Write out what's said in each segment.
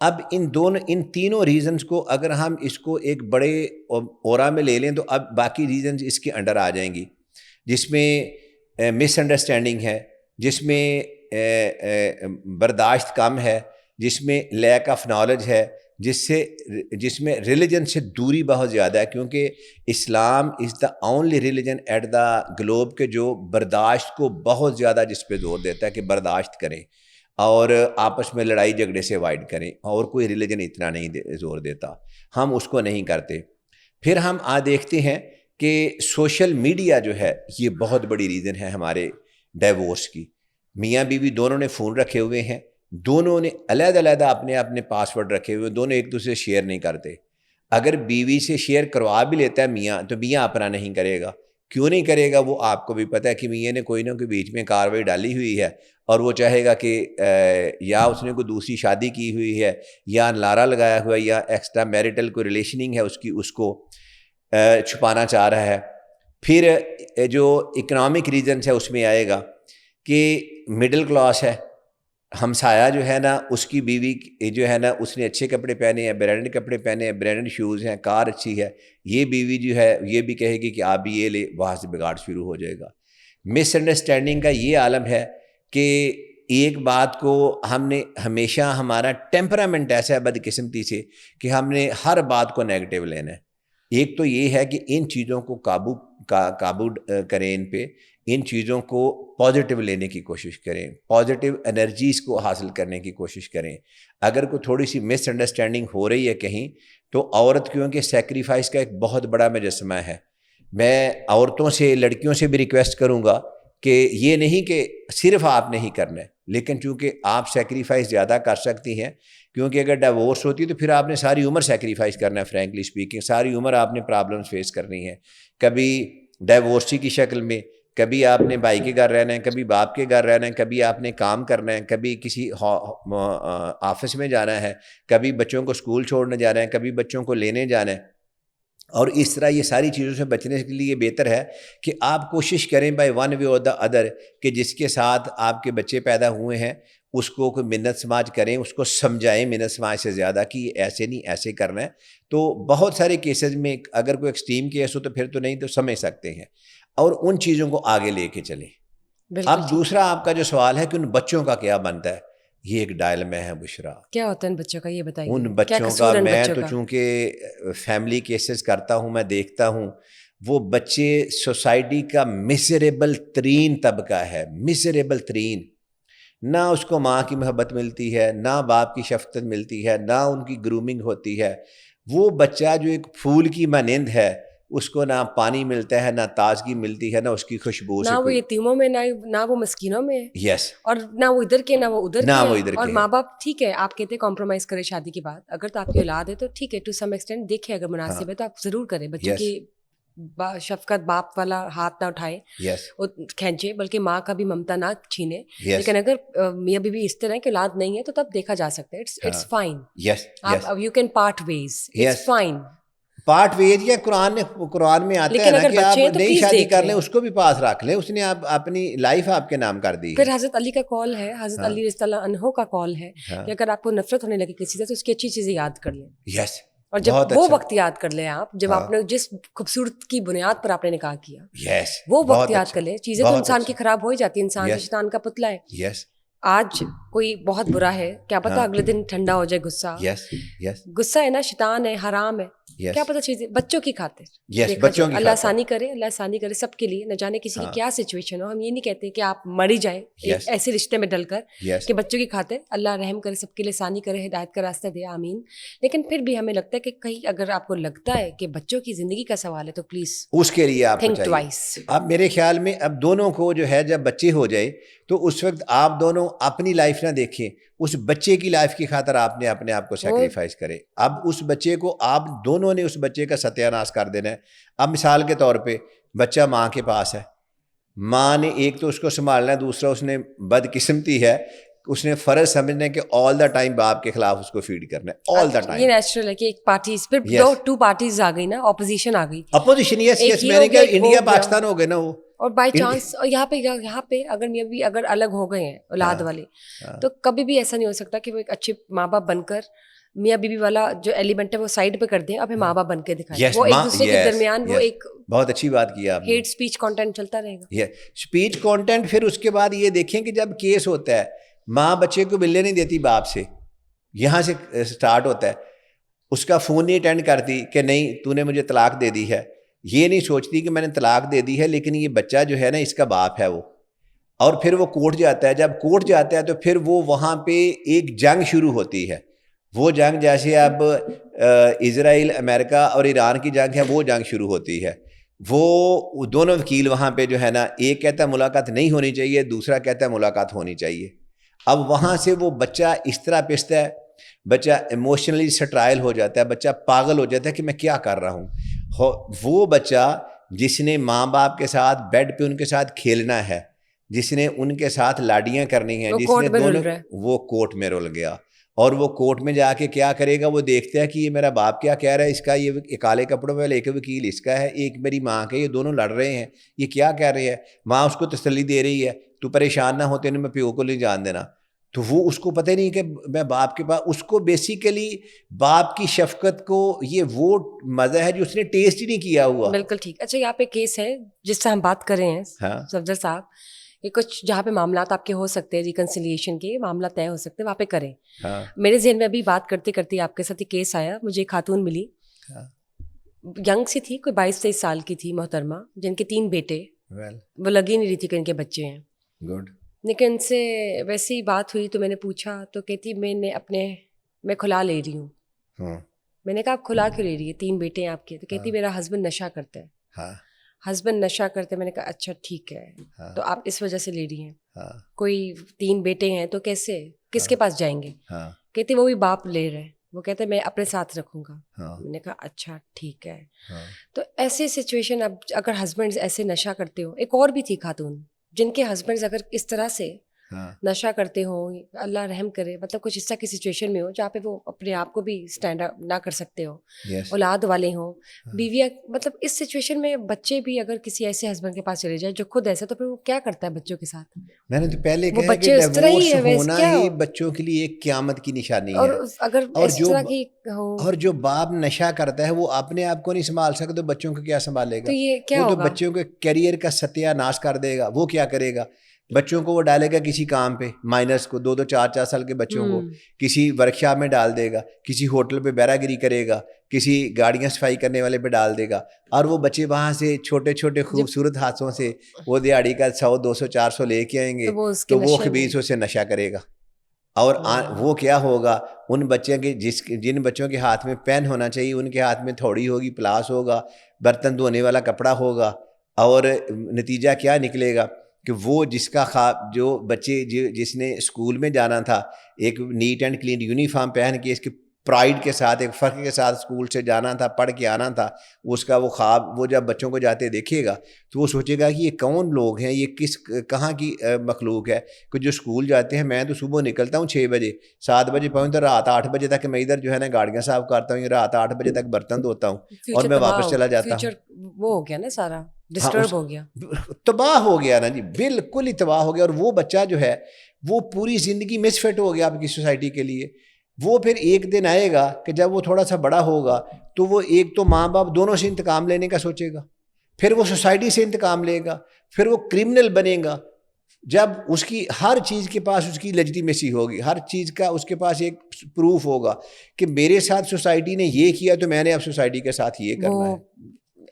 اب ان تینوں ریزنز کو اگر ہم اس کو ایک بڑے اورا میں لے لیں تو اب باقی ریزنز اس کے انڈر آ جائیں گی، جس میں مس انڈرسٹینڈنگ ہے، جس میں برداشت کم ہے، جس میں لیک آف نالج ہے، جس میں ریلیجن سے دوری بہت زیادہ ہے، کیونکہ Islam is the only religion at the globe کے جو برداشت کو بہت زیادہ جس پہ زور دیتا ہے کہ برداشت کریں اور آپس میں لڑائی جھگڑے سے اوائڈ کریں، اور کوئی ریلیجن اتنا نہیں زور دیتا، ہم اس کو نہیں کرتے۔ پھر ہم دیکھتے ہیں کہ سوشل میڈیا جو ہے یہ بہت بڑی ریزن ہے ہمارے ڈیورس کی۔ میاں بیوی دونوں نے فون رکھے ہوئے ہیں، دونوں نے علیحدہ علیحدہ اپنے پاسورڈ رکھے ہوئے، دونوں ایک دوسرے سے شیئر نہیں کرتے۔ اگر بیوی سے شیئر کروا بھی لیتا ہے میاں تو میاں اپنا نہیں کرے گا، کیوں نہیں کرے گا؟ وہ آپ کو بھی پتہ ہے کہ میاں نے کوئی نہ کوئی بیچ میں کاروائی ڈالی ہوئی ہے، اور وہ چاہے گا کہ یا اس نے کوئی دوسری شادی کی ہوئی ہے، یا لارا لگایا ہوا ہے، یا ایکسٹرا میریٹل کوئی ریلیشننگ ہے اس کو چھپانا چاہ رہا ہے۔ پھر جو اکنامک ریزنس ہے اس میں آئے گا کہ مڈل کلاس ہے، ہمسایہ جو ہے نا اس کی بیوی جو ہے نا اس نے اچھے کپڑے پہنے ہیں، برانڈڈ کپڑے پہنے ہیں، برانڈڈ شوز ہیں، کار اچھی ہے، یہ بیوی جو ہے یہ بھی کہے گی کہ آپ بھی یہ لے، وہاں سے بگاڑ شروع ہو جائے گا۔ مس انڈرسٹینڈنگ کا یہ عالم ہے کہ ایک بات کو ہم نے ہمیشہ، ہمارا ٹیمپرامنٹ ایسا ہے بدقسمتی سے کہ ہم نے ہر بات کو نیگیٹو لینا ہے۔ ایک تو یہ ہے کہ ان چیزوں کو قابو کریں، ان چیزوں کو پازیٹیو لینے کی کوشش کریں، پازیٹیو انرجیز کو حاصل کرنے کی کوشش کریں۔ اگر کوئی تھوڑی سی مس انڈرسٹینڈنگ ہو رہی ہے کہیں تو عورت کیونکہ سیکریفائس کا ایک بہت بڑا مجسمہ ہے، میں عورتوں سے، لڑکیوں سے بھی ریکویسٹ کروں گا کہ یہ نہیں کہ صرف آپ نے ہی کرنا ہے، لیکن چونکہ آپ سیکریفائس زیادہ کر سکتی ہیں، کیونکہ اگر ڈیورس ہوتی ہے تو پھر آپ نے ساری عمر سیکریفائس کرنا ہے، فرینکلی اسپیکنگ ساری عمر آپ نے پرابلمس فیس کرنی ہیں، کبھی ڈیورسی کی شکل میں، کبھی آپ نے بھائی کے گھر رہنا ہے، کبھی باپ کے گھر رہنا ہے، کبھی آپ نے کام کرنا ہے، کبھی کسی آفس میں جانا ہے، کبھی بچوں کو اسکول چھوڑنے جانا ہے، کبھی بچوں کو لینے جانا ہے۔ اور اس طرح یہ ساری چیزوں سے بچنے کے لیے بہتر ہے کہ آپ کوشش کریں بائی ون وے اور دا ادر کہ جس کے ساتھ آپ کے بچے پیدا ہوئے ہیں اس کو کوئی منت سماج کریں، اس کو سمجھائیں منت سماج سے زیادہ کہ یہ ایسے نہیں ایسے کرنا ہے۔ تو بہت سارے کیسز میں اگر کوئی ایکسٹریم کیس ہو تو پھر تو نہیں تو سمجھ سکتے ہیں اور ان چیزوں کو آگے لے کے چلیں۔ اب دوسرا آپ کا جو سوال ہے کہ ان بچوں کا کیا بنتا ہے، یہ ایک ڈائلما ہے بشرا۔ کیا ہوتا ہے ان بچوں کا، یہ بتائیے۔ ان بچوں کا میں تو چونکہ فیملی کیسز کرتا ہوں، میں دیکھتا ہوں وہ بچے سوسائٹی کا میزریبل ترین طبقہ ہے، میزریبل ترین۔ نہ اس کو ماں کی محبت ملتی ہے، نہ باپ کی شفقت ملتی ہے، نہ ان کی گرومنگ ہوتی ہے۔ وہ بچہ جو ایک پھول کی مانند ہے، اس کو نہ پانی ملتا ہے، نہ تازگی ملتی ہے، نہ اس کی خوشبو سے، نہ وہ یتیموں میں، نہ وہ مسکینوں میں، یس، اور نہ وہ ادھر کے نہ وہ ادھر نہ وہ کے۔ ادھر اور کے ماں باپ ٹھیک ہے آپ کہتے ہیں کمپرومائز کرے شادی کے بعد، اگر تو آپ کی اولاد ہے تو ٹھیک ہے ٹو سم ایکسٹینٹ دیکھیں، اگر مناسب ہے تو آپ ضرور کریں، بچوں کی شفقت باپ والا ہاتھ نہ اٹھائے، کھینچے، بلکہ ماں کا بھی ممتا نہ چھینے۔ لیکن اگر میاں بیوی اس طرح کی اولاد نہیں ہے تو تب دیکھا جا سکتا ہے، اٹس فائن، آپ you can part wise, it's fine. Part wise یا قرآن میں آتا ہے نا کہ آپ نئی شادی کر لیں، اس کو بھی پاس رکھ لیں، اس نے آپ اپنی لائف آپ کے نام کر دی۔ پھر حضرت علی کا کال ہے، حضرت علی رضی اللہ عنہ کا کال ہے کہ اگر آپ کو نفرت ہونے لگے کسی سے تو اس کی اچھی چیزیں یاد کر لیں، یس، اور جب وہ وقت یاد کر لیں آپ جب آپ نے جس خوبصورت کی بنیاد پر آپ نے نکاح کیا، یس، وہ وقت یاد کر لیں۔ چیزیں تو انسان کی خراب ہو ہی جاتی ہے، انسان شیطان کا پتلا ہے۔ یس، آج کوئی بہت برا ہے، کیا پتا اگلے دن ٹھنڈا ہو جائے غصہ، غصہ ہے نا، شیطان ہے، حرام ہے، کیا پتا چیزیں بچوں کی خاطر، اللہ آسانی کرے، اللہ آسانی کرے سب کے لیے، نہ جانے کسی کی کیا سچویشن ہو۔ ہم یہ نہیں کہتے کہ آپ مر ہی جائیں ایسے رشتے میں ڈل کر کہ بچوں کی خاطر، اللہ رحم کرے سب کے لیے، آسانی کرے، ہدایت کا راستہ دے، آمین۔ لیکن پھر بھی ہمیں لگتا ہے کہ کہیں اگر آپ کو لگتا ہے کہ بچوں کی زندگی کا سوال ہے تو پلیز اس کے لیے آپ تھنک ٹوائس۔ اب میرے خیال میں اب دونوں کو جو ہے جب بچے ہو جائے تو اس وقت آپ دونوں اپنی لائف نہ دیکھیں، اس بچے کی لائف کی خاطر آپ نے اپنے آپ کو سیکریفائس کرے۔ اب اس بچے کو آپ دونوں نے اس بچے کا ستیہ ناش کر دینا ہے۔ اب مثال کے طور پہ بچہ ماں کے پاس ہے، ماں نے ایک تو اس کو سنبھالنا ہے، دوسرا اس نے بدقسمتی ہے، اس نے فرض سمجھنا ہے کہ آل دا ٹائم باپ کے خلاف اس کو فیڈ کرنا ہے، آل دا ٹائم۔ یہ نیچرل ہے کہ ایک پارٹیز پھر ٹو پارٹیز آ گئی نا، اپوزیشن آ گئی، اپوزیشن، یس یس، میں نے کہا انڈیا پاکستان ہو گئے نا وہ، اور بائی چانس یہاں پہ اگر میاں بھی اگر الگ ہو گئے ہیں اولاد والے تو کبھی بھی ایسا نہیں ہو سکتا کہ وہ ایک اچھے ماں باپ بن کر میاں بیوی والا جو ایلیمنٹ ہے وہ سائڈ پہ کر دیں اب ماں باپ بن کے دکھائیں. وہ ایک دوسرے کے درمیان وہ ایک بہت اچھی بات کی آپ نے, ہیٹ اسپیچ کانٹینٹ چلتا رہے گا. Speech content. پھر اس کے بعد یہ دیکھیں کہ جب کیس ہوتا ہے ماں بچے کو ملنے نہیں دیتی باپ سے, یہاں سے اسٹارٹ ہوتا ہے, اس کا فون نہیں اٹینڈ کرتی کہ نہیں تو نے مجھے طلاق دے دی ہے, یہ نہیں سوچتی کہ میں نے طلاق دے دی ہے لیکن یہ بچہ جو ہے نا اس کا باپ ہے وہ. اور پھر وہ کورٹ جاتا ہے, جب کورٹ جاتا ہے تو پھر وہ وہاں پہ ایک جنگ شروع ہوتی ہے. وہ جنگ جیسے اب اسرائیل امریکہ اور ایران کی جنگ ہے وہ جنگ شروع ہوتی ہے. وہ دونوں وکیل وہاں پہ جو ہے نا, ایک کہتا ہے ملاقات نہیں ہونی چاہیے, دوسرا کہتا ہے ملاقات ہونی چاہیے. اب وہاں سے وہ بچہ اس طرح پستا ہے, بچہ ایموشنلی سٹرائل ہو جاتا ہے, بچہ پاگل ہو جاتا ہے کہ میں کیا کر رہا ہوں. وہ بچہ جس نے ماں باپ کے ساتھ بیڈ پہ ان کے ساتھ کھیلنا ہے, جس نے ان کے ساتھ لاڈیاں کرنی ہیں, جس نے دونوں, وہ کورٹ میں رول گیا. اور وہ کورٹ میں جا کے کیا کرے گا, وہ دیکھتا ہے کہ یہ میرا باپ کیا کہہ رہا ہے, اس کا یہ کالے کپڑوں میں ایک وکیل اس کا ہے, ایک میری ماں کا, یہ دونوں لڑ رہے ہیں, یہ کیا کہہ رہے ہیں. ماں اس کو تسلی دے رہی ہے تو پریشان نہ ہوتے میں پیو کو نہیں جان دینا. تو وہ اس کو پتہ نہیں کہ میں باپ کے پاس, اس کو بیسیکلی باپ کی شفقت کو یہ وہ مزہ ہے جو اس نے ٹیسٹ ہی نہیں کیا ہوا. بالکل ٹھیک. اچھا یہاں پہ کیس ہے جس سے ہم بات کر رہے ہیں صفدر صاحب, کہ کچھ جہاں پہ معاملات آپ کے ہو سکتے ہیں ریکنسیلیشن کے معاملہ طے ہو سکتے ہیں وہاں پہ کریں. میرے ذہن میں ابھی بات کرتے کرتے آپ کے ساتھ ایک کیس آیا, مجھے ایک خاتون ملی, ینگ سی تھی, کوئی 22-23 سال کی تھی محترمہ, جن کے 3 بیٹے, وہ لگی نہیں رہی تھی کہ ان کے بچے ہیں. گڈ. لیکن ان سے ویسی بات ہوئی تو میں نے پوچھا تو کہتی میں کھلا لے رہی ہوں. میں نے کہا آپ کھلا کیوں لے رہی ہے, 3 بیٹے ہیں آپ کے؟ تو کہتی میرا ہسبینڈ نشہ کرتا ہے. ہسبینڈ نشہ کرتے. میں نے کہا اچھا ٹھیک ہے, تو آپ اس وجہ سے لے رہی ہیں. کوئی 3 بیٹے ہیں تو کیسے, کس کے پاس جائیں گے؟ کہتی وہ بھی باپ لے رہے, وہ کہتے میں اپنے ساتھ رکھوں گا. میں نے کہا اچھا ٹھیک ہے. تو ایسی سچویشن, اب اگر ہسبینڈ ایسے نشہ کرتے ہو, ایک اور بھی تھی خاتون جن کے ہسبینڈ اگر اس طرح سے نشہ کرتے ہوں, اللہ رحم کرے, مطلب کچھ اس طرح کی سچویشن میں ہو جہاں پہ وہ اپنے آپ کو بھی اسٹینڈ اپ نہ کر سکتے ہو, اولاد والے ہوں, بیویاں, مطلب اس سچویشن میں بچے بھی اگر کسی ایسے ہسبینڈ کے پاس چلے جائیں جو خود ایسا, تو پھر وہ کیا کرتا ہے بچوں کے ساتھ؟ میں نے تو پہلے کہا کہ ڈیورس ہونا ہی بچوں کے لیے ایک قیامت کی نشانی ہے. اور اگر اس طرح کی ہو, اور جو باپ نشہ کرتا ہے وہ اپنے آپ کو نہیں سنبھال سکتا تو بچوں کو کیا سنبھالے گا؟ تو یہ کیا وہ تو ہوگا؟ بچوں کے کیریئر کا ستیہ ناش کر دے گا. وہ کیا کرے گا؟ بچوں کو وہ ڈالے گا کسی کام پہ, مائنرس کو, 2-2 4-4 سال کے بچوں کو کسی ورکشاپ میں ڈال دے گا, کسی ہوٹل پہ بیرا گیری کرے گا, کسی گاڑیاں صفائی کرنے والے پہ ڈال دے گا. اور وہ بچے وہاں سے چھوٹے چھوٹے خوبصورت ہاتھوں سے وہ دیہڑی کا 100-200-400 لے کے آئیں گے, تو وہ خبیثوں سے نشہ کرے گا. اور وہ کیا ہوگا, ان بچوں کے جن بچوں کے ہاتھ میں پین ہونا چاہیے ان کے ہاتھ میں تھوڑی ہوگی, پلاس ہوگا, برتن دھونے والا کپڑا ہوگا. اور نتیجہ کیا نکلے گا کہ وہ جس کا خواب, جو بچے جس نے اسکول میں جانا تھا, ایک نیٹ اینڈ کلین یونیفارم پہن کے اس کے پرائڈ کے ساتھ, ایک فخر کے ساتھ اسکول سے جانا تھا, پڑھ کے آنا تھا, اس کا وہ خواب وہ جب بچوں کو جاتے دیکھے گا تو وہ سوچے گا کہ یہ کون لوگ ہیں, یہ کہاں کی مخلوق ہے کہ جو اسکول جاتے ہیں. میں تو صبح نکلتا ہوں 6 بجے, 7 بجے پہنچتا, رات 8 بجے تک میں ادھر جو ہے نا گاڑیاں صاف کرتا ہوں, رات 8 بجے تک برتن دھوتا ہوں اور میں واپس چلا جاتا ہوں. وہ ہو گیا نا سارا ڈسٹرب ہو گیا, تباہ ہو گیا نا جی, بالکل ہی تباہ ہو گیا. اور وہ بچہ جو ہے وہ پوری زندگی مس فٹ ہو گیا آپ کی سوسائٹی کے لیے. وہ پھر ایک دن آئے گا کہ جب وہ تھوڑا سا بڑا ہوگا تو وہ ایک تو ماں باپ دونوں سے انتقام لینے کا سوچے گا, پھر وہ سوسائٹی سے انتقام لے گا, پھر وہ کرمنل بنے گا. جب اس کی ہر چیز کے پاس اس کی لیجٹیمیسی ہوگی, ہر چیز کا اس کے پاس ایک پروف ہوگا کہ میرے ساتھ سوسائٹی نے یہ کیا تو میں نے اب سوسائٹی کے ساتھ یہ کرنا ہے.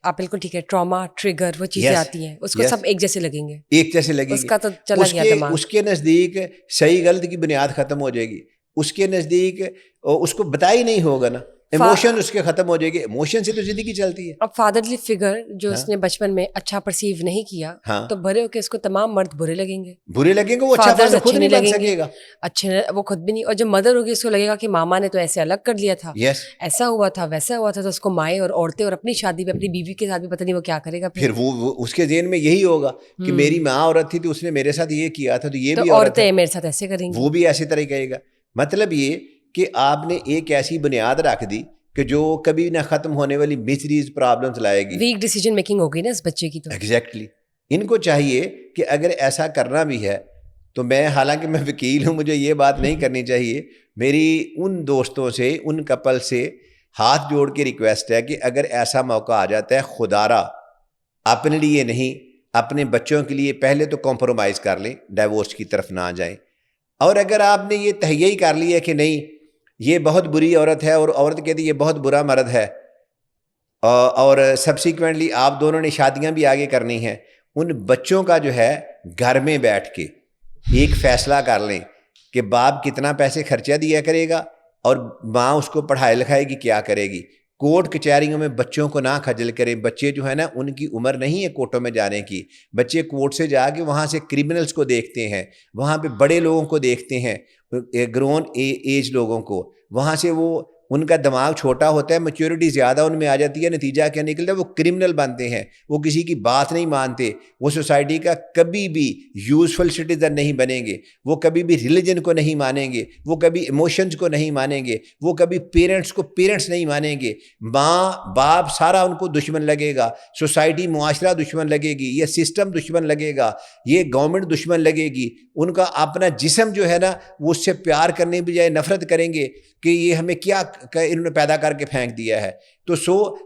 آپ بالکل ٹھیک ہے, ٹراما, ٹریگر, وہ چیزیں آتی ہیں, اس کو سب ایک جیسے لگیں گے, ایک جیسے لگیں گے. اس کا تو چلا گیا دماغ. اس کے نزدیک صحیح غلط کی بنیاد ختم ہو جائے گی. اس کے نزدیک اس کو بتا ہی نہیں ہوگا نا, ایموشن اس کے ختم ہو جائے گی. ایموشن سے تو زندگی چلتی ہے. اب فادرلی فگر جو اس نے بچپن میں اچھا پرسیو نہیں کیا, تو بڑے ہو کے اس کو تمام مرد برے لگیں گے. برے لگیں گے, وہ اچھا فادر خود نہیں بن سکے گا, اچھے وہ خود بھی نہیں. اور جب مدر ہوگی اس کو لگے گا کہ ماما نے تو ایسے الگ کر لیا تھا, ایسا ہوا تھا, ویسا ہوا تھا, تو اس کو مائیں اور عورتیں اور اپنی شادی میں اپنی بیوی کے ساتھ بھی پتہ نہیں وہ کیا کرے گا. پھر وہ اس کے ذہن میں یہی ہوگا کہ میری ماں عورت تھی تو اس نے میرے ساتھ یہ کیا تھا, تو یہ بھی عورتیں میرے ساتھ ایسے کریں گی, وہ بھی ایسے طرح کہے گا. مطلب یہ کہ آپ نے ایک ایسی بنیاد رکھ دی کہ جو کبھی نہ ختم ہونے والی مسریز پرابلمس لائے گی. ویک ڈیسیجن میکنگ ہوگی نا اس بچے کی. تو ایگزیکٹلی ان کو چاہیے کہ اگر ایسا کرنا بھی ہے تو میں حالانکہ میں وکیل ہوں, مجھے یہ بات نہیں کرنی چاہیے, میری ان دوستوں سے, ان کپل سے ہاتھ جوڑ کے ریکویسٹ ہے کہ اگر ایسا موقع آ جاتا ہے, خدارا اپنے لیے نہیں اپنے بچوں کے لیے پہلے تو کمپرومائز کر لیں, ڈائیورس کی طرف نہ جائیں. اور اگر آپ نے یہ تہیہ ہی کر لیا کہ نہیں یہ بہت بری عورت ہے اور عورت کہتی ہے یہ بہت برا مرد ہے, اور سبسیکوینٹلی آپ دونوں نے شادیاں بھی آگے کرنی ہیں, ان بچوں کا جو ہے گھر میں بیٹھ کے ایک فیصلہ کر لیں کہ باپ کتنا پیسے خرچہ دیا کرے گا اور ماں اس کو پڑھائی لکھائے گی کیا کرے گی. کورٹ کچہریوں میں بچوں کو نہ خجل کریں. بچے جو ہے نا ان کی عمر نہیں ہے کورٹوں میں جانے کی. بچے کورٹ سے جا کے وہاں سے کرمنلز کو دیکھتے ہیں, وہاں پہ بڑے لوگوں کو دیکھتے ہیں, گرون ایج لوگوں کو. وہاں سے وہ ان کا دماغ چھوٹا ہوتا ہے, میچورٹی زیادہ ان میں آ جاتی ہے, نتیجہ کیا نکلتا ہے وہ کرمنل بنتے ہیں, وہ کسی کی بات نہیں مانتے, وہ سوسائٹی کا کبھی بھی یوزفل سٹیزن نہیں بنیں گے, وہ کبھی بھی ریلیجن کو نہیں مانیں گے, وہ کبھی ایموشنز کو نہیں مانیں گے, وہ کبھی پیرنٹس کو پیرنٹس نہیں مانیں گے. ماں باپ سارا ان کو دشمن لگے گا, سوسائٹی معاشرہ دشمن لگے گی, یہ سسٹم دشمن لگے گا, یہ گورنمنٹ دشمن لگے گی. ان کا اپنا جسم جو ہے نا وہ اس سے پیار کرنے بجائے نفرت کریں گے کہ یہ ہمیں کیا انہوں نے پیدا کر کے پھینک دیا ہے. تو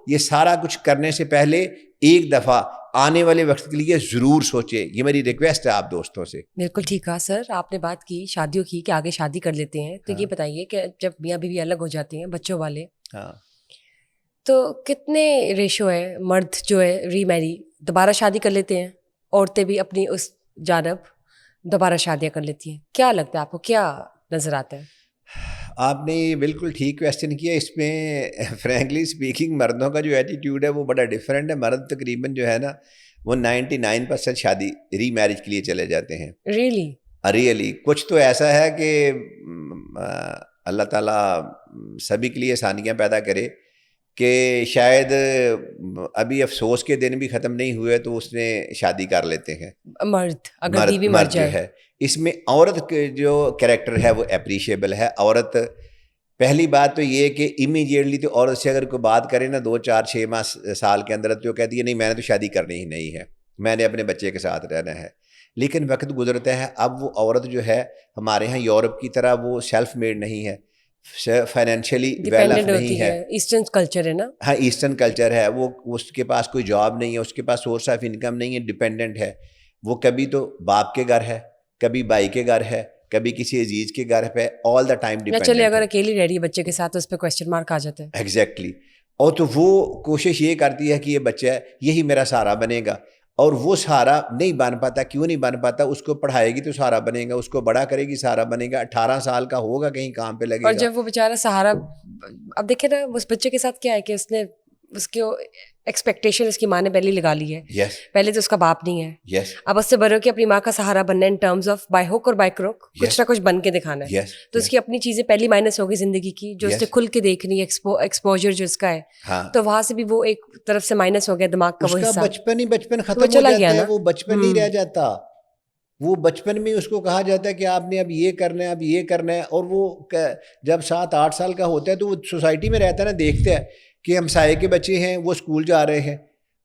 یہ سارا کچھ کرنے سے پہلے ایک دفعہ آنے والے وقت کے لیے ضرور سوچے. یہ میری ریکویسٹ ہے آپ دوستوں سے. بالکل ٹھیک کہا سر آپ نے. بات کی شادیوں کی کہ آگے شادی کر لیتے ہیں, تو یہ بتائیے کہ جب میاں بیوی الگ ہو جاتے ہیں بچوں والے, تو کتنے ریشو ہے مرد جو ہے ری میری دوبارہ شادی کر لیتے ہیں, عورتیں بھی اپنی اس جانب دوبارہ شادیاں کر لیتی ہیں؟ کیا لگتا ہے آپ کو, کیا نظر آتا ہے؟ آپ نے یہ بالکل ٹھیک کویسچن کیا. اس میں فرینکلی اسپیکنگ مردوں کا جو ایٹیٹیوڈ ہے وہ بڑا ڈفرینٹ ہے. مرد تقریباً جو ہے نا وہ 99% شادی ری میرج کے لیے چلے جاتے ہیں. ریئلی کچھ تو ایسا ہے کہ اللہ تعالیٰ سبھی کے لیے آسانیاں پیدا کرے کہ شاید ابھی افسوس کے دن بھی ختم نہیں ہوئے تو اس نے شادی کر لیتے ہیں مرد جو ہے. اس میں عورت کے جو کریکٹر ہے وہ اپریشیبل ہے. عورت پہلی بات تو یہ کہ امیجیٹلی تو عورت سے اگر کوئی بات کرے نا 2 4 6 ماہ سال کے اندر تو کہتی ہے نہیں میں نے تو شادی کرنی ہی نہیں ہے, میں نے اپنے بچے کے ساتھ رہنا ہے. لیکن وقت گزرتا ہے, اب وہ عورت جو ہے ہمارے ہاں یورپ کی طرح وہ سیلف میڈ نہیں ہے, فائنینشلی ویل آف نہیں ہے. ایسٹرن کلچر ہے نا. ہاں ایسٹرن کلچر ہے. وہ اس کے پاس کوئی جاب نہیں ہے, اس کے پاس سورس آف انکم نہیں ہے, ڈپینڈنٹ ہے. وہ کبھی تو باپ کے گھر ہے, کبھی بھائی کے گھر ہے, کبھی کسی عزیز کے گھر پہ, آل دا ٹائم ڈپینڈنٹ. چلے اگر اکیلی رہ رہی ہے بچے کے ساتھ تو اس پہ کویسچن مارک آ جاتا ہے. ایگزیکٹلی. اور تو وہ کوشش یہ کرتی ہے کہ یہ بچہ ہے یہی میرا سہارا بنے گا, اور وہ سہارا نہیں بن پاتا. کیوں نہیں بن پاتا؟ اس کو پڑھائے گی تو سہارا بنے گا, اس کو بڑا کرے گی سہارا بنے گا, 18 سال کا ہوگا کہیں کام پہ لگے گا. اور جب وہ بیچارہ سہارا, اب دیکھیں نا اس بچے کے ساتھ کیا ہے کہ اس نے اس کی ایکسپیکٹیشن اس کی ماں نے پہلے لگا لی ہے. پہلے تو اس کا باپ نہیں ہے, اب اس سے بڑے ہو کے اپنی ماں کا سہارا بننا ہے in terms of by hook اور بائی کروک, کچھ نہ کچھ بن کے دکھانا ہے. تو اس کی اپنی چیزیں پہلی مائنس ہو گئی زندگی کی, جو اس نے کھل کے دیکھنی ہے, ایکسپوجر جو اس کا ہے, تو وہاں سے بھی وہ ایک طرف سے مائنس ہو گیا دماغ کا. وہ حصہ بچپن ختم ہو جاتا ہے, وہ بچپن نہیں رہ جاتا. وہ بچپن میں اس کو کہا جاتا ہے کہ آپ نے اب یہ کرنا ہے, اب یہ کرنا ہے. اور وہ جب 7 8 سال کا ہوتا ہے تو وہ سوسائٹی میں رہتا ہے نا, دیکھتا ہے کہ ہمسائے کے بچے ہیں وہ اسکول جا رہے ہیں,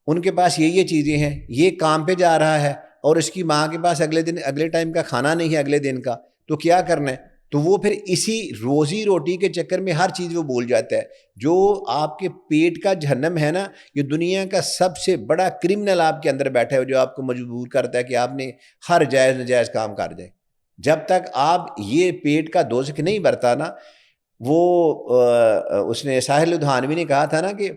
ان کے پاس یہ چیزیں ہیں, یہ کام پہ جا رہا ہے, اور اس کی ماں کے پاس اگلے ٹائم کا کھانا نہیں ہے اگلے دن کا, تو کیا کرنا ہے؟ تو وہ پھر اسی روزی روٹی کے چکر میں ہر چیز وہ بھول جاتا ہے. جو آپ کے پیٹ کا جہنم ہے نا, یہ دنیا کا سب سے بڑا کرمنل آپ کے اندر بیٹھا ہے, جو آپ کو مجبور کرتا ہے کہ آپ نے ہر جائز نجائز کام کر دیں. جب تک آپ یہ پیٹ کا دوزخ نہیں بھرتا نا, وہ اس نے ساحل لدھیانوی نے کہا تھا نا کہ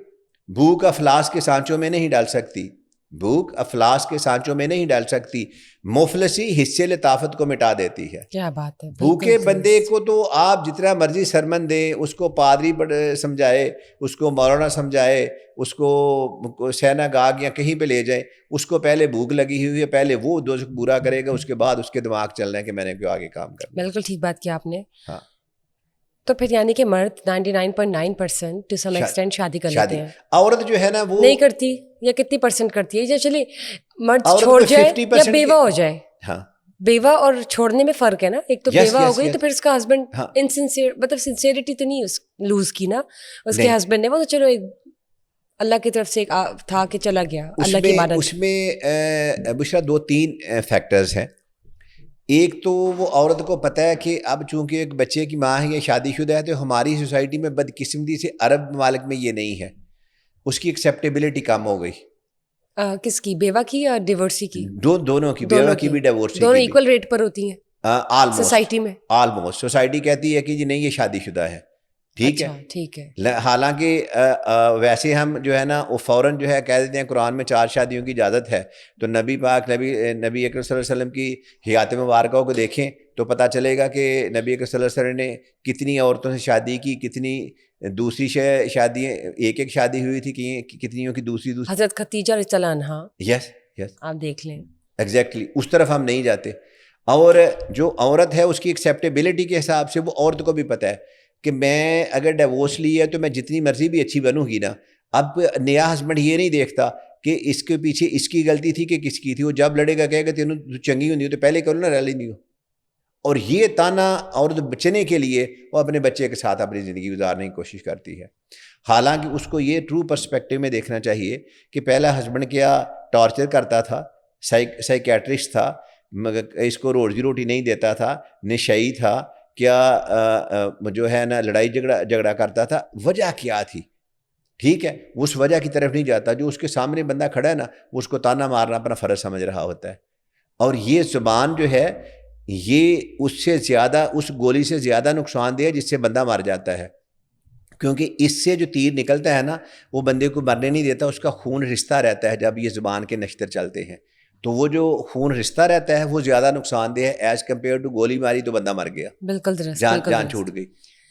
بھوک افلاس کے سانچوں میں نہیں ڈال سکتی, بھوک افلاس کے سانچوں میں نہیں ڈال سکتی, مفلسی حصے لطافت کو مٹا دیتی ہے. کیا بات ہے. بھوکے بندے کو تو آپ جتنا مرضی سرمن دیں, اس کو پادری سمجھائے, اس کو مولانا سمجھائے, اس کو سینا گاگ یا کہیں پہ لے جائیں, اس کو پہلے بھوک لگی ہوئی ہے, پہلے وہ دوزخ پورا کرے گا, اس کے بعد اس کے دماغ چلنا ہے کہ میں نے کیوں آگے کام کرنا. بالکل ٹھیک بات کیا آپ نے. ہاں, تو پھر یعنی کہ مرد 99.9% ٹو سم ایکسٹینٹ شادی کر لیتے ہیں. عورت جو ہے نا وہ نہیں کرتی, یا کتنی % کرتی ہے؟ یا چلے مرد چھوڑ جائے یا بیوہ ہو جائے. ہاں, بیوہ اور چھوڑنے میں فرق ہے نا. ایک تو بیوہ ہو گئی تو پھر اس کا ہسبینڈ انسنسیئر, مطلب سنسیئرٹی تو نہیں لوز کی نا اس کے ہسبینڈ نے, وہ تو چلو ایک اللہ کی طرف سے ایک تھا کہ چلا گیا اللہ کی عبادت. اس میں بشرا 2-3 فیکٹرز ہیں. ایک تو وہ عورت کو پتہ ہے کہ اب چونکہ ایک بچے کی ماں ہے یا شادی شدہ ہے تو ہماری سوسائٹی میں بدقسمتی سے عرب ممالک میں یہ نہیں ہے, اس کی ایکسیپٹیبلٹی کم ہو گئی. کس کی, بیوہ کی یا ڈیورسی کی؟ دونوں کی, بیوہ کی بھی ڈیورسی کی, دونوں ایکول ریٹ پر ہوتی ہیں سوسائٹی میں. آلموسٹ سوسائٹی کہتی ہے کہ جی نہیں یہ شادی شدہ ہے, ٹھیک ہے. حالانکہ ویسے ہم جو ہے نا وہ فوراً جو ہے کہہ دیتے ہیں قرآن میں 4 شادیوں کی اجازت ہے, تو نبی پاک نبی اکرم صلی اللہ علیہ وسلم کی حیات مبارکہ کو دیکھیں تو پتہ چلے گا کہ نبی اکرم صلی اللہ علیہ وسلم نے کتنی عورتوں سے شادی کی, کتنی دوسری شادیاں, ایک شادی ہوئی تھی, کتنیوں کی دوسری. حضرت خدیجہ رضی اللہ عنہا. یس آپ دیکھ لیں. ایگزیکٹلی اس طرف ہم نہیں جاتے. اور جو عورت ہے اس کی ایکسیپٹیبلٹی کے حساب سے وہ عورت کو بھی پتہ ہے کہ میں اگر ڈیورس لی ہے تو میں جتنی مرضی بھی اچھی بنوں گی نا, اب نیا ہسبینڈ یہ نہیں دیکھتا کہ اس کے پیچھے اس کی غلطی تھی کہ کس کی تھی. وہ جب لڑے گا کہے گا تینوں چنگی ہوندی ہو تو پہلے کرو نا, رلی نہیں ہو. اور یہ تانا عورت بچنے کے لیے وہ اپنے بچے کے ساتھ اپنی زندگی گزارنے کی کوشش کرتی ہے. حالانکہ اس کو یہ ٹرو پرسپیکٹیو میں دیکھنا چاہیے کہ پہلا ہسبینڈ کیا ٹارچر کرتا تھا, سائیکیٹرسٹ تھا, مگر اس کو روزی نہیں دیتا تھا, نشئی تھا, کیا جو ہے نا لڑائی جھگڑا کرتا تھا, وجہ کیا تھی, ٹھیک ہے. اس وجہ کی طرف نہیں جاتا. جو اس کے سامنے بندہ کھڑا ہے نا وہ اس کو تانا مارنا اپنا فرض سمجھ رہا ہوتا ہے. اور یہ زبان جو ہے یہ اس سے زیادہ, اس گولی سے زیادہ نقصان دہ ہے جس سے بندہ مر جاتا ہے, کیونکہ اس سے جو تیر نکلتا ہے نا وہ بندے کو مرنے نہیں دیتا, اس کا خون رشتہ رہتا ہے. جب یہ زبان کے نشتر چلتے ہیں تو وہ جو خون رشتہ رہتا ہے وہ زیادہ نقصان دہ ہے ایز کمپیئر ٹو گولی ماری تو بندہ مر گیا, بالکل درست, جان چھوٹ گئی.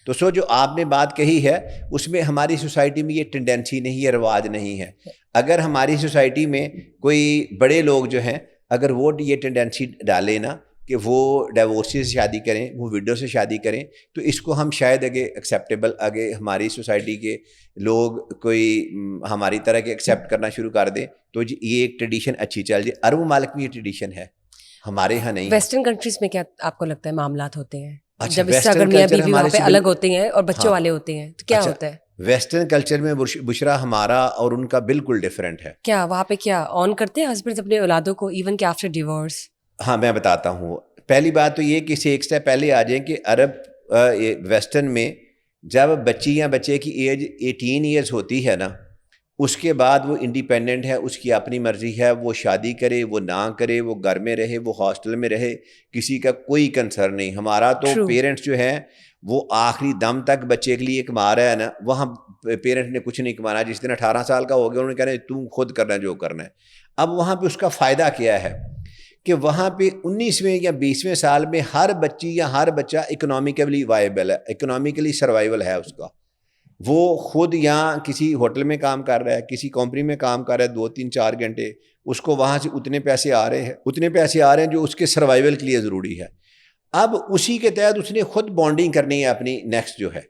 تو جو آپ نے بات کہی ہے اس میں ہماری سوسائٹی میں یہ ٹینڈنسی نہیں ہے, رواج نہیں ہے. اگر ہماری سوسائٹی میں کوئی بڑے لوگ جو ہیں اگر وہ یہ ٹینڈنسی ڈالے نا کہ وہ ڈیورسی سے شادی کریں, وہ وڈو سے شادی کریں, تو اس کو ہم شاید آگے ایکسیپٹیبل, آگے ہماری سوسائٹی کے لوگ کوئی ہماری طرح کے ایکسیپٹ کرنا شروع کر دیں تو یہ ایک ٹریڈیشن اچھی چل جائے. عرب ممالک میں یہ ٹریڈیشن ہے, ہمارے یہاں نہیں. ویسٹرن کنٹریز میں کیا آپ کو لگتا ہے معاملات ہوتے ہیں جب اس سے اگر میاں بیوی وہاں پہ الگ ہوتے ہیں اور بچوں والے ہوتے ہیں تو کیا ہوتا ہے؟ ویسٹرن کلچر میں بشرا ہمارا اور ان کا بالکل ڈفرینٹ ہے. کیا وہاں پہ کیا آن کرتے ہیں ہسبینڈ اپنے اولادوں کو ایون کہ آفٹر ڈیورس؟ ہاں میں بتاتا ہوں. پہلی بات تو یہ کہ اسے ایک سٹیپ پہلے آ جائیں کہ عرب ویسٹرن میں جب بچی یا بچے کی ایج 18 ایئرس ہوتی ہے نا اس کے بعد وہ انڈیپینڈنٹ ہے, اس کی اپنی مرضی ہے, وہ شادی کرے وہ نہ کرے, وہ گھر میں رہے وہ ہاسٹل میں رہے, کسی کا کوئی کنسرن نہیں. ہمارا تو پیرنٹس جو ہیں وہ آخری دم تک بچے کے لیے کما رہا ہے نا, وہاں پیرنٹ نے کچھ نہیں کمانا. جس دن 18 سال کا ہو گیا انہوں نے کہنا تم خود کرنا جو کرنا ہے. اب وہاں پہ اس کا فائدہ کیا ہے کہ وہاں پہ 19ویں یا 20ویں سال میں ہر بچی یا ہر بچہ اکنامیکلی وائبل ہے, اکنامیکلی سروائیول ہے اس کا. وہ خود یہاں کسی ہوٹل میں کام کر رہا ہے, کسی کمپنی میں کام کر رہا ہے 2-3-4 گھنٹے, اس کو وہاں سے اتنے پیسے آ رہے ہیں جو اس کے سروائیول کے لیے ضروری ہے. اب اسی کے تحت اس نے خود بانڈنگ کرنی ہے اپنی نیکسٹ جو ہے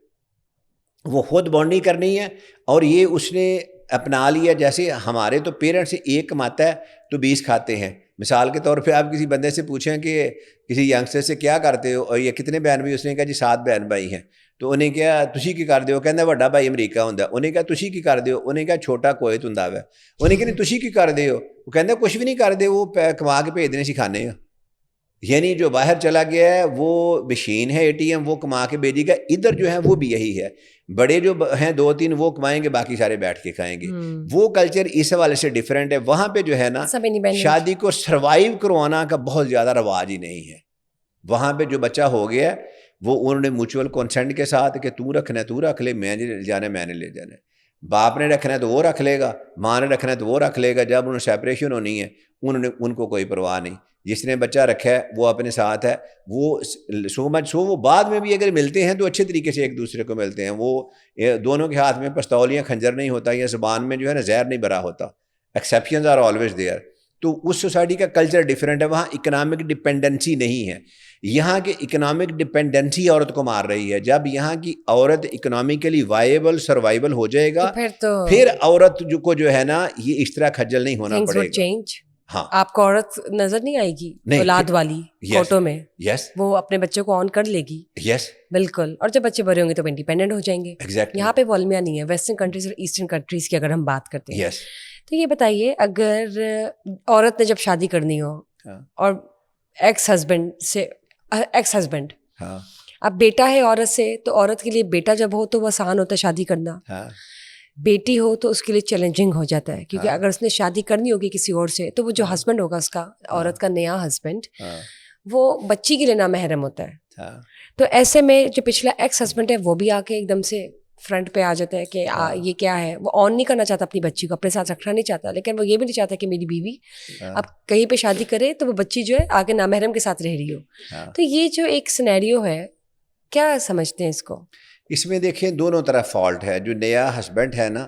وہ خود بانڈنگ کرنی ہے. اور یہ اس نے اپنا لیا. جیسے ہمارے تو پیرنٹس ایک کماتا ہے تو 20 کھاتے ہیں. مثال کے طور پہ آپ کسی بندے سے پوچھیں کہ کسی ینگسٹر سے کیا کرتے ہو اور یہ کتنے بہن بھائی, اس نے کہا جی 7 بہن بھائی ہیں. تو انہیں کیا تسی کی کر دیو, کہنا وڈا بھائی امریکہ ہوندا, انہیں کہا تسی کی کر دیو, انہیں کہا چھوٹا کویت ہوندا ہے, انہیں کہا تسی کی کر دیو, وہ کہنا کچھ بھی نہیں کر دے, وہ کما کے بھیج دینے سکھانے ہیں. یعنی جو باہر چلا گیا ہے وہ مشین ہے ATM, وہ کما کے بھیجے گا. ادھر جو ہے وہ بھی یہی ہے, بڑے جو ہیں 2-3 وہ کمائیں گے, باقی سارے بیٹھ کے کھائیں گے. وہ کلچر اس حوالے سے ڈفرینٹ ہے. وہاں پہ جو ہے نا شادی کو سروائیو کروانا کا بہت زیادہ رواج ہی نہیں ہے. وہاں پہ جو بچہ ہو گیا وہ انہوں نے میوچول کنسنٹ کے ساتھ کہ تو رکھنا ہے تو رکھ لے, میں نے لے جانا ہے میں نے لے جانا ہے. باپ نے رکھنا ہے تو وہ رکھ لے گا, ماں نے رکھنا ہے تو وہ رکھ لے گا. جب انہوں نے سیپریشن ہونی ہے ان کو کوئی پرواہ نہیں. جس نے بچہ رکھا ہے وہ اپنے ساتھ ہے, وہ وہ بعد میں بھی اگر ملتے ہیں تو اچھے طریقے سے ایک دوسرے کو ملتے ہیں. وہ دونوں کے ہاتھ میں پستول یا خنجر نہیں ہوتا, یا زبان میں جو ہے نا زہر نہیں بھرا ہوتا. Exceptions are always there. تو اس سوسائٹی کا کلچر ڈفرینٹ ہے. وہاں اکنامک ڈپینڈنسی نہیں ہے. یہاں کی اکنامک ڈپینڈنسی عورت کو مار رہی ہے. جب یہاں کی عورت اکنامیکلی وائبل سروائیبل ہو جائے گا پھر عورت کو جو ہے نا یہ اس طرح کھجل نہیں ہونا پڑے گا. ہاں آپ کو عورت نظر نہیں آئے گی اولاد والی فوٹو میں, یس وہ اپنے بچوں کو آن کر لے گی. یس بالکل. اور جب بچے بڑے ہوں گے تو انڈیپینڈنٹ ہو جائیں گے. ایگزیکٹلی یہاں پہ والمیا نہیں ہے. ویسٹرن کنٹریز اور ایسٹرن کنٹریز کی اگر ہم بات کرتے ہیں, یس. تو یہ بتائیے اگر عورت نے جب شادی کرنی ہو اور ایکس ہسبینڈ ہاں اب بیٹا ہے عورت سے, تو عورت کے لیے بیٹا جب ہو تو وہ آسان ہوتا ہے شادی کرنا. ہاں بیٹی ہو تو اس کے لیے چیلنجنگ ہو جاتا ہے, کیونکہ اگر اس نے شادی کرنی ہوگی کسی اور سے تو وہ جو ہسبینڈ ہوگا اس کا, عورت کا نیا ہسبینڈ, وہ بچی کے لیے نامحرم ہوتا ہے. تو ایسے میں جو پچھلا ایکس ہسبینڈ ہے وہ بھی آ کے ایک دم سے فرنٹ پہ آ جاتا ہے کہ یہ کیا ہے. وہ آن نہیں کرنا چاہتا اپنی بچی کو, اپنے ساتھ رکھنا نہیں چاہتا, لیکن وہ یہ بھی نہیں چاہتا کہ میری بیوی اب کہیں پہ شادی کرے تو وہ بچی جو ہے آگے نامحرم کے ساتھ رہ رہی ہو. تو یہ جو ایک سینیریو ہے, کیا سمجھتے ہیں اس کو؟ اس میں دیکھیں دونوں طرف فالٹ ہے. جو نیا ہسبینڈ ہے نا,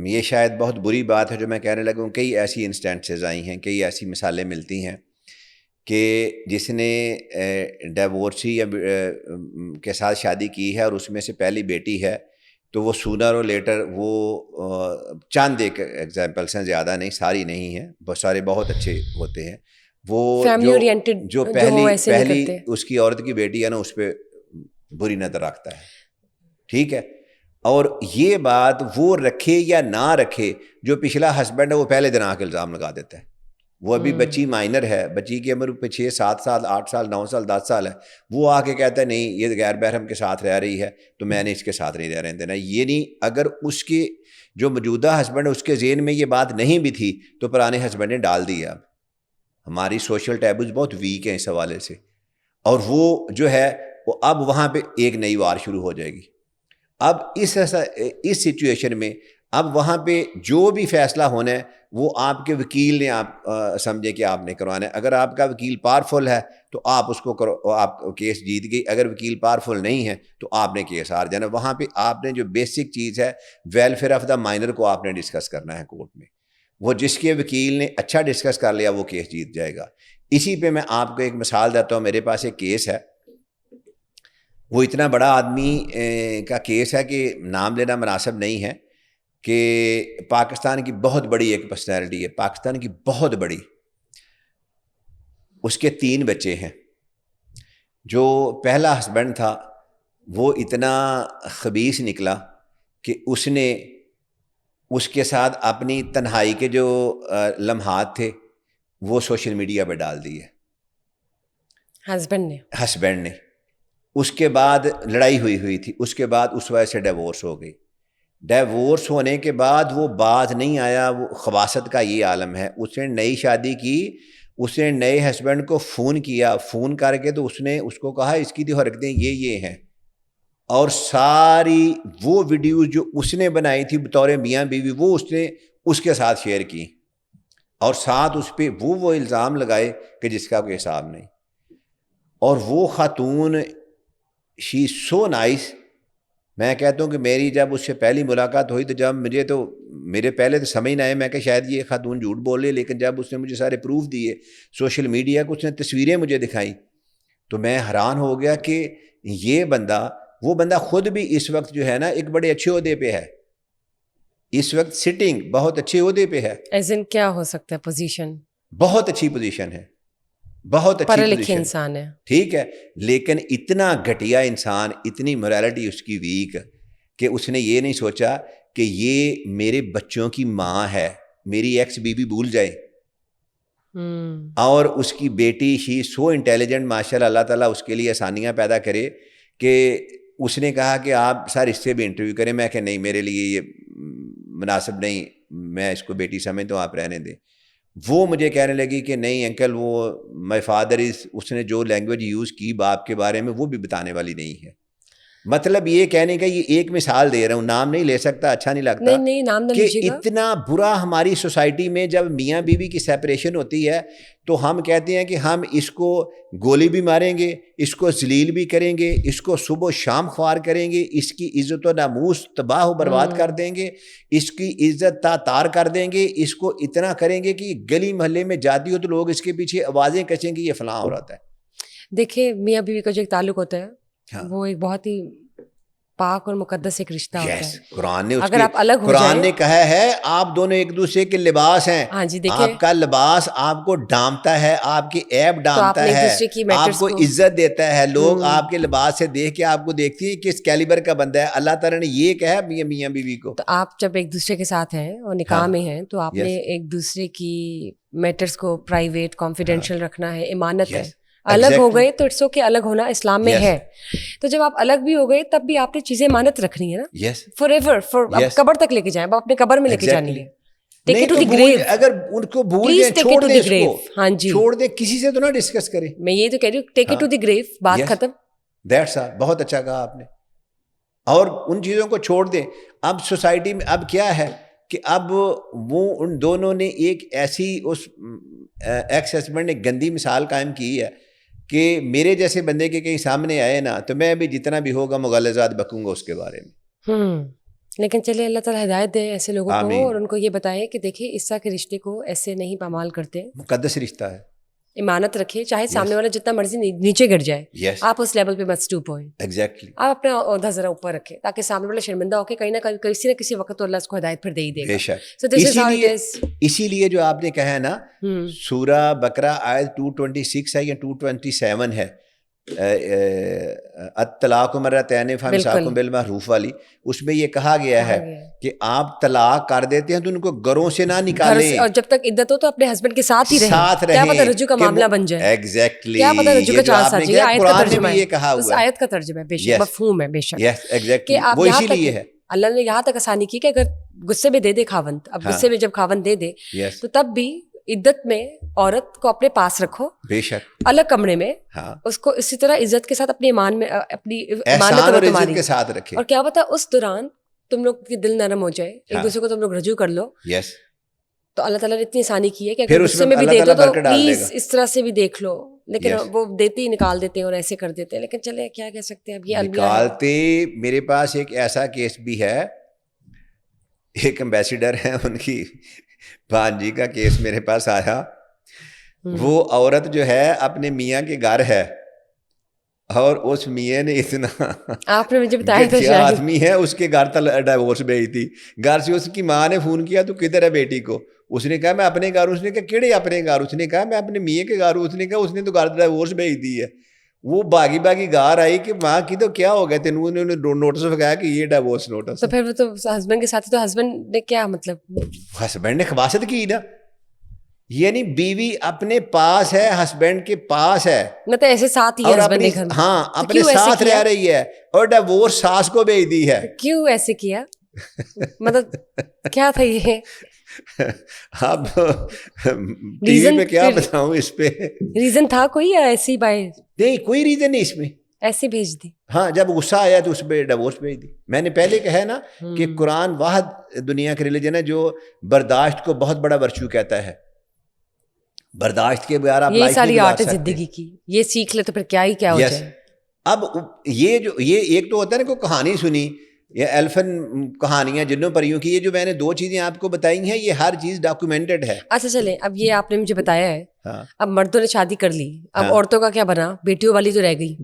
یہ شاید بہت بری بات ہے جو میں کہنے لگوں. کئی ایسی انسٹنسز آئی ہیں, کئی ایسی مثالیں ملتی ہیں کہ جس نے ڈیورسی یا کے ساتھ شادی کی ہے اور اس میں سے پہلی بیٹی ہے, تو وہ سونر اور لیٹر, وہ چاند ایک ایگزامپلس ہیں, زیادہ نہیں, ساری نہیں ہیں, بہت سارے بہت اچھے ہوتے ہیں. وہ جو پہلی اس کی عورت کی بیٹی ہے نا, اس پہ بری نظر رکھتا ہے. ٹھیک ہے, اور یہ بات وہ رکھے یا نہ رکھے, جو پچھلا ہسبینڈ ہے وہ پہلے دن آ کے الزام لگا دیتا ہے. وہ ابھی بچی مائنر ہے, بچی کی عمر پہ 6 7 سال 8 سال 9 سال 10 سال ہے, وہ آ کے کہتا ہے نہیں یہ غیر محرم کے ساتھ رہ رہی ہے تو میں نے اس کے ساتھ نہیں رہنے دینا. یہ نہیں, اگر اس کے جو موجودہ ہسبینڈ ہے اس کے ذہن میں یہ بات نہیں بھی تھی تو پرانے ہسبینڈ نے ڈال دی. اب ہماری سوشل ٹیبوز بہت ویک ہیں اس حوالے سے, اور وہ جو ہے وہ اب وہاں پہ ایک نئی وار شروع ہو جائے گی. اب اس سچویشن میں اب وہاں پہ جو بھی فیصلہ ہونا ہے وہ آپ کے وکیل نے, آپ سمجھیں کہ آپ نے کروانا ہے. اگر آپ کا وکیل پاورفل ہے تو آپ اس کو کرو, آپ کیس جیت گئی. اگر وکیل پاورفل نہیں ہے تو آپ نے کیس ہار جانا. وہاں پہ آپ نے جو بیسک چیز ہے ویلفیئر آف دا مائنر کو آپ نے ڈسکس کرنا ہے کورٹ میں. وہ جس کے وکیل نے اچھا ڈسکس کر لیا وہ کیس جیت جائے گا. اسی پہ میں آپ کو ایک مثال دیتا ہوں. میرے پاس ایک کیس ہے, وہ اتنا بڑا آدمی کا کیس ہے کہ نام لینا مناسب نہیں ہے, کہ پاکستان کی بہت بڑی ایک پرسنالٹی ہے, پاکستان کی بہت بڑی, اس کے 3 بچے ہیں. جو پہلا ہسبینڈ تھا وہ اتنا خبیث نکلا کہ اس نے اس کے ساتھ اپنی تنہائی کے جو لمحات تھے وہ سوشل میڈیا پہ ڈال دیے ہسبینڈ نے. اس کے بعد لڑائی ہوئی تھی, اس کے بعد اس وجہ سے ڈیورس ہو گئی. ڈیورس ہونے کے بعد وہ باز نہیں آیا. وہ خباثت کا یہ عالم ہے. اس نے نئی شادی کی, اس نے نئے ہسبینڈ کو فون کیا, فون کر کے تو اس نے اس کو کہا اس کی تو حرکتیں یہ ہیں, اور ساری وہ ویڈیوز جو اس نے بنائی تھی بطور میاں بیوی وہ اس نے اس کے ساتھ شیئر کی, اور ساتھ اس پہ وہ الزام لگائے کہ جس کا کوئی حساب نہیں. اور وہ خاتون شی سو نائس. میں کہتا ہوں کہ میری جب اس سے پہلی ملاقات ہوئی تو جب میرے پہلے تو سمجھ نہ آئے, میں کہ شاید یہ خاتون جھوٹ بول رہی, لیکن جب اس نے مجھے سارے پروف دیے سوشل میڈیا کو, اس نے تصویریں مجھے دکھائیں, تو میں حیران ہو گیا کہ یہ بندہ, وہ بندہ خود بھی اس وقت جو ہے نا ایک بڑے اچھے عہدے پہ ہے, اس وقت سٹنگ بہت اچھے عہدے پہ ہے. ایز ان کیا ہو سکتا ہے پوزیشن؟ بہت اچھی پوزیشن ہے, بہت اچھی پوزیشن, انسان ہے, ٹھیک ہے, لیکن اتنا گھٹیا انسان, اتنی مورالٹی اس کی ویک کہ اس نے یہ نہیں سوچا کہ یہ میرے بچوں کی ماں ہے, میری ایکس بیوی بھول جائے. اور اس کی بیٹی شی سو انٹیلیجنٹ, ماشاء اللہ, اللہ تعالیٰ اس کے لیے آسانیاں پیدا کرے, کہ اس نے کہا کہ آپ سر اس سے بھی انٹرویو کریں. میں کہ نہیں میرے لیے یہ مناسب نہیں, میں اس کو بیٹی سمجھتا ہوں, آپ رہنے دیں. وہ مجھے کہنے لگی کہ نہیں انکل, وہ مائی فادر از, اس نے جو لینگویج یوز کی باپ کے بارے میں وہ بھی بتانے والی نہیں ہے. مطلب یہ کہنے کا, یہ ایک مثال دے رہا ہوں, نام نہیں لے سکتا, اچھا نہیں لگتا, نہیں نام نہ کہ لیجیے گا. اتنا برا ہماری سوسائٹی میں جب میاں بیوی کی سیپریشن ہوتی ہے تو ہم کہتے ہیں کہ ہم اس کو گولی بھی ماریں گے, اس کو ذلیل بھی کریں گے, اس کو صبح و شام خوار کریں گے, اس کی عزت و ناموس تباہ و برباد کر دیں گے, اس کی عزت تار کر دیں گے, اس کو اتنا کریں گے کہ گلی محلے میں جاتی ہو تو لوگ اس کے پیچھے آوازیں کسیں گے یہ فلاں ہو رہا ہے. دیکھیں میاں بیوی کا جو ایک تعلق ہوتا ہے وہ ایک بہت ہی پاک اور مقدس ایک رشتہ ہوتا یس ہے. قرآن نے اس اگر آپ الگ ہو قرآن جائیں, نے کہا ہے آپ دونوں ایک دوسرے کے لباس ہیں. ہاں جی دیکھیں, آپ کا لباس آپ کو ڈھانپتا ہے, آپ کی عیب تو آپ ڈھانپتا نے ایک ہے, دوسرے کی آپ میٹرز کو کو عزت دیتا ہے. لوگ آپ کے لباس سے دیکھ کے آپ کو دیکھتی ہیں کس کیلیبر کا بندہ ہے. اللہ تعالیٰ نے یہ کہا میاں میاں بیوی کو. تو آپ جب ایک دوسرے کے ساتھ ہیں اور نکاح میں ہیں تو آپ نے ایک دوسرے کی میٹرز کو پرائیویٹ کانفیڈینشیل رکھنا ہے, امانت ہے. الگ ہو گئے تو اٹس اوکے, الگ ہونا اسلام میں ہے. تو جب آپ الگ بھی ہو گئے تب بھی آپ نے چیزیں امانت رکھنی ہے نا, یس فار ایور, فار قبر تک لے کے جائیں, اب اپنے قبر میں لے کے جانی ہے. ٹیک اٹ ٹو دی گریو, اگر ان کو بھول پلیز جائیں ٹیک چھوڑ اٹ ٹو دیں, دی اس گریو. کو ہاں جی, چھوڑ دیں, کسی سے تو نہ ڈسکس کریں. میں یہ تو کہہ رہی ہوں, ٹیک اٹ ٹو دی گریو, بات ختم. That's all. بہت اچھا کہا آپ نے. اور ان چیزوں کو چھوڑ دیں. اب سوسائٹی میں اب کیا ہے کہ اب وہ ان دونوں نے ایک ایسی اس ایکس ہسبینڈ نے گندی مثال قائم کی ہے کہ میرے جیسے بندے کے کہیں سامنے آئے نا تو میں بھی جتنا بھی ہوگا مغالطات بکوں گا اس کے بارے میں. لیکن چلے اللہ تعالیٰ ہدایت دے ایسے لوگوں کو, آمین. اور ان کو یہ بتائے کہ دیکھیں عیسیٰ کے رشتے کو ایسے نہیں پامال کرتے, مقدس رشتہ ہے. امانت رکھے, چاہے سامنے والا جتنا مرضی نیچے گر جائے, یس آپ اس لیول پہ مت اسٹوپ ہوئیں. ایگزیکٹلی. آپ اپنا عہدہ ذرا اوپر رکھیں تاکہ سامنے والا شرمندہ ہو کے کہیں نہ کسی نہ کسی وقت تو اللہ اس کو ہدایت پھر دے ہی دے گا. بے شک. So this is how it is. اسی لیے جو آپ نے کہا ہے نا, سورہ بقرہ آیت 226 ہے یا 227 ہے, الطلاق مرتین فامساکم بالمعروف والی, اس میں یہ کہا گیا ہے کہ آپ طلاق کر دیتے ہیں تو ان کو گھروں سے نہ نکالیں, اور جب تک عدت ہو تو اپنے ہسبینڈ کے ساتھ ہی ساتھ رہیں. کیا پتہ رہیں رجوع کا معاملہ بن جائے. ایگزیکٹلی. کیا پتہ رجوع کا چانس آ جائے. آیت کا ترجمہ ہے, یہ کہا اس ہوا ہے, آیت کا ترجمہ ہے, بے شک مفہوم ہے, بے شک یس ایگزیکٹلی. کہ آپ وہ یہاں اسی لیے ہے اللہ نے یہاں تک آسانی کی کہ اگر غصے میں دے دے خاوند, اب غصے میں جب خاوند دے دے تو تب بھی عدت میں عورت کو اپنے پاس رکھو, بے شک الگ کمرے میں, اس کو اسی طرح عزت کے ساتھ اپنی ایمان میں اپنی امانت اور تمہاری کے ساتھ رکھے. اور کیا پتا اس دوران تم لوگ کی دل نرم ہو جائے, ایک دوسرے کو تم لوگ رجوع کر لو. یس تو اللہ تعالیٰ نے اتنی آسانی کی ہے کہ اگر غصے میں بھی دے دو تو پلیز اس طرح سے بھی دیکھ لو. لیکن وہ دیتے ہی نکال دیتے ہیں اور ایسے کر دیتے ہیں. لیکن چلے کیا کہہ سکتے ہیں, اب یہ نکالتے. میرے پاس ایک ایسا کیس بھی ہے, ایک ایمبیسیڈر ہے, ان کی بھانجی کا کیس میرے پاس آیا. وہ عورت جو ہے اپنے میاں کے گھر ہے اور اس میاں نے اتنا, آپ نے مجھے بتایا تھا کیا آدمی ہے, اس کے گھر ڈائیورس بھیجی تھی. گھر سے اس کی ماں نے فون کیا تو کدھر ہے بیٹی کو, اس نے کہا میں اپنے گھر. اس نے کہا کیڑے اپنے گھر, اس نے کہا میں اپنے میاں کے گھر. اس نے کہا اس نے تو گھر ڈائیورس بھیج دی ہے. وہ باغی گھر آئی کہ ماں کی تو کیا ہو گیا تھے, انہوں نے نوٹس لگایا کہ یہ ڈائیورس نوٹس. تو پھر وہ تو ہسبینڈ کے ساتھ, تو ہسبینڈ نے کیا مطلب, ہسبینڈ نے خباثت کی نا, یعنی بیوی اپنے پاس ہے, ہسبینڈ کے پاس ہے, مطلب ایسے ساتھ ہی ہسبینڈ کے گھر میں, ہاں اپنے ساتھ رہ رہی ہے, اور ڈائیورس ساس کو بھیج دی ہے. کیوں ایسے کیا, مطلب کیا تھا یہ؟ اب ٹی وی پہ کیا بتاؤں اس پہ, ریزن تھا کوئی یا ایسی بائی؟ نہیں کوئی ریزن نہیں اس میں, ایسے بھیج دی. ہاں جب غصہ آیا تو اس پہ ڈیورس بھیج دی. میں نے پہلے کہا نا کہ قرآن واحد دنیا کے ریلیجن ہے جو برداشت کو بہت بڑا ورچو کہتا ہے. برداشت کے بغیر آپ یہ ساری آرٹ زندگی کی, یہ سیکھ لے تو پھر کیا ہی کیا ہو جائے. اب یہ ایک تو ہوتا ہے نا کوئی کہانی سنی یا ایلفن کہانیاں جنوں پریوں کی, یہ جو میں نے 2 چیزیں آپ کو بتائی ہیں یہ ہر چیز ڈاکومنٹڈ ہے. اچھا چلیں, اب یہ آپ نے مجھے بتایا ہے, اب مردوں نے شادی کر لی, اب عورتوں کا کیا بنا, بیٹیوں والی تو رہ گئی,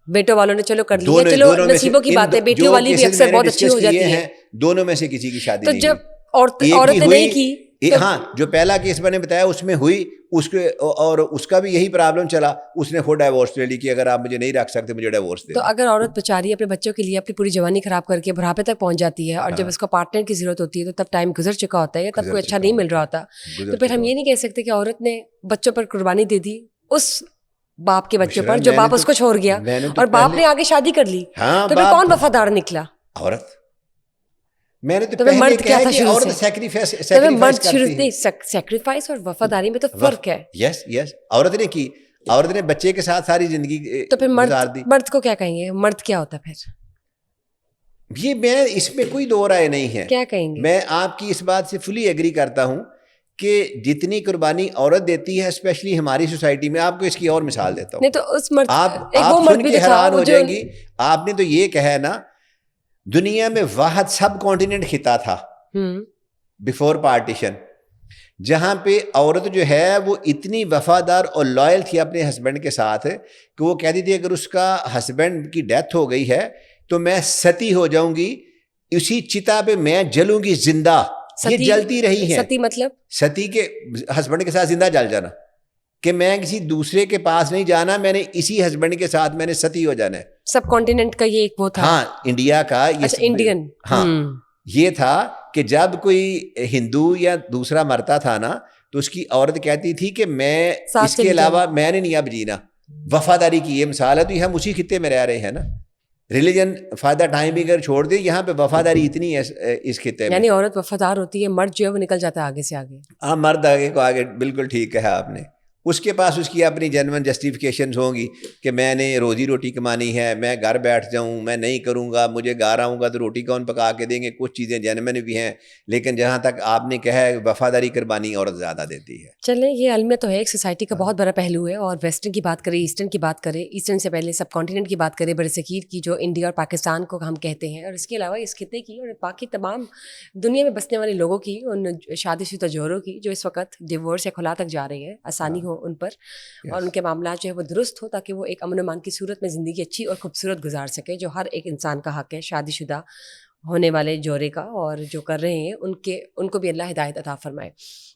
بیٹوں والوں نے چلو کر لی, چلو نصیبوں کی بات ہے, بیٹیوں والی بھی اکثر بہت اچھی ہو جاتی ہے. دونوں میں سے کسی کی شادی نہیں, تو جب عورتیں نہیں کی, ہاں جو پہلا کیس میں نے بتایا اس میں ہوئی, اس کے اور اس کا بھی یہی پرابلم چلا, اس نے خود ڈائیورس لے لی کہ اگر آپ مجھے نہیں رکھ سکتے مجھے ڈائیورس دے. تو اگر عورت بیچاری اپنے بچوں کے لیے اپنی پوری جوانی خراب کر کے بڑھاپے تک پہنچ جاتی ہے, اور جب اس کو پارٹنر کی ضرورت ہوتی ہے تو تب ٹائم گزر چکا ہوتا ہے, تب کوئی اچھا نہیں مل رہا ہوتا, تو پھر ہم یہ نہیں کہہ سکتے کہ عورت نے بچوں پر قربانی دے دی, اس باپ کے بچوں پر جو باپ اس کو چھوڑ گیا, اور باپ نے آگے شادی کر لی, تو پھر کون وفادار نکلا؟ عورت. میں نے تو مرد کیا تھا شروع سے, سیکریفائس سیکریفائس اور وفاداری میں تو فرق ہے. یس یس, عورت نے کی, عورت نے بچے کے ساتھ ساری زندگی, تو پھر مرد کو کیا کہیں گے, مرد کیا ہوتا پھر؟ یہ میں اس میں کوئی دو رائے نہیں ہے. کیا کہیں گے؟ میں آپ کی اس بات سے فلی ایگری کرتا ہوں کہ جتنی قربانی عورت دیتی ہے اسپیشلی ہماری سوسائٹی میں, آپ کو اس کی اور مثال دیتا ہوں. نہیں تو اس مرد, آپ سن کے حیران ہو جائیں گی. آپ نے تو یہ کہا ہے نا, دنیا میں واحد سب کانٹیننٹ خطہ تھا بیفور پارٹیشن جہاں پہ عورت جو ہے وہ اتنی وفادار اور لائل تھی اپنے ہسبینڈ کے ساتھ کہ وہ کہتی تھی اگر اس کا ہسبینڈ کی ڈیتھ ہو گئی ہے تو میں ستی ہو جاؤں گی, اسی چتا پہ میں جلوں گی زندہ. یہ جلتی رہی ہیں. ستی مطلب ستی کے ہسبینڈ کے ساتھ زندہ جل جانا, کہ میں کسی دوسرے کے پاس نہیں جانا, میں نے اسی ہسبینڈ کے ساتھ میں نے ستی ہو جانا ہے. سب کانٹیننٹ کا یہ ایک وہ تھا. ہاں, انڈیا کا یہ انڈین. ہاں یہ تھا کہ جب کوئی ہندو یا دوسرا مرتا تھا نا, تو اس کی عورت کہتی تھی کہ میں اس کے علاوہ میں نے نہیں اب جینا. وفاداری کی یہ مثال ہے. تو یہ ہم اسی خطے میں رہ رہے ہیں نا. ریلیجن فائدہ ٹائم بھی اگر چھوڑ دے, یہاں پہ وفاداری اتنی ہے اس خطے میں. یعنی عورت وفادار ہوتی ہے, مرد جو ہے وہ نکل جاتا ہے آگے سے آگے. ہاں, مرد آگے کو آگے, بالکل ٹھیک کہا آپ نے. اس کے پاس اس کی اپنی جینون جسٹیفیکیشنز ہوں گی کہ میں نے روزی روٹی کمانی ہے, میں گھر بیٹھ جاؤں, میں نہیں کروں گا, مجھے گھر آؤں گا تو روٹی کون پکا کے دیں گے. کچھ چیزیں جینون بھی ہیں, لیکن جہاں تک آپ نے کہا ہے وفاداری قربانی عورت زیادہ دیتی ہے. چلیں, یہ المیہ تو ہے, ایک سوسائٹی کا بہت بڑا پہلو ہے. اور ویسٹرن کی بات کریں, ایسٹرن کی بات کریں, ایسٹرن سے پہلے سب کانٹیننٹ کی بات کریں, برصغیر کی جو انڈیا اور پاکستان کو ہم کہتے ہیں, اور اس کے علاوہ اس خطے کی اور باقی تمام دنیا میں بسنے والے لوگوں کی, ان شادی شدہ جوڑوں کی جو اس وقت ڈیورس یا خلا تک جا رہی ہے, آسانی ہو ان پر, اور ان کے معاملات جو ہے وہ درست ہو, تاکہ وہ ایک امن و امان کی صورت میں زندگی اچھی اور خوبصورت گزار سکے, جو ہر ایک انسان کا حق ہے شادی شدہ ہونے والے جوڑے کا. اور جو کر رہے ہیں ان کو بھی اللہ ہدایت عطا فرمائے.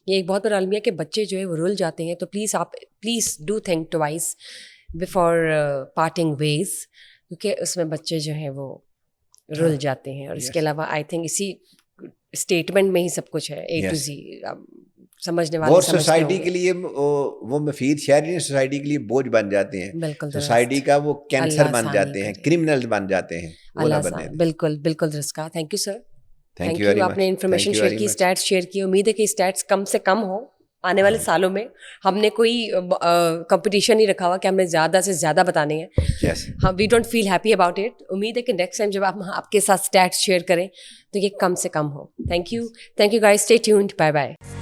یہ ایک بہت بڑا المیہ کہ بچے جو ہے وہ رل جاتے ہیں, تو please do think twice before parting ways, کیونکہ اس میں بچے جو ہیں وہ رل جاتے ہیں. اور اس کے علاوہ آئی تھنک اسی اسٹیٹمنٹ میں ہی سب کچھ ہے, اے ٹو زی. سمجھنے والے وہ سوسائٹی کے لیے وہ مفید, شہری سوسائٹی کے لیے بوجھ بن جاتے ہیں, بالکل سوسائٹی کا وہ کینسر بن جاتے ہیں, کرمنل بن جاتے ہیں. بالکل بالکل درست کہا. Thank you sir, thank you. آپ نے انفارمیشن شیئر کی, اسٹیٹس شیئر کی. امید ہے کہ اسٹیٹس کم سے کم ہو آنے والے سالوں میں. ہم نے کوئی کمپٹیشن نہیں رکھا ہوا کہ ہم نے زیادہ سے زیادہ بتانے ہیں. ہم we don't feel happy about it. امید ہے کہ نیکسٹ ٹائم جب آپ کے ساتھ اسٹیٹس شیئر کریں تو یہ کم سے کم ہو. Thank you guys, stay tuned, bye bye.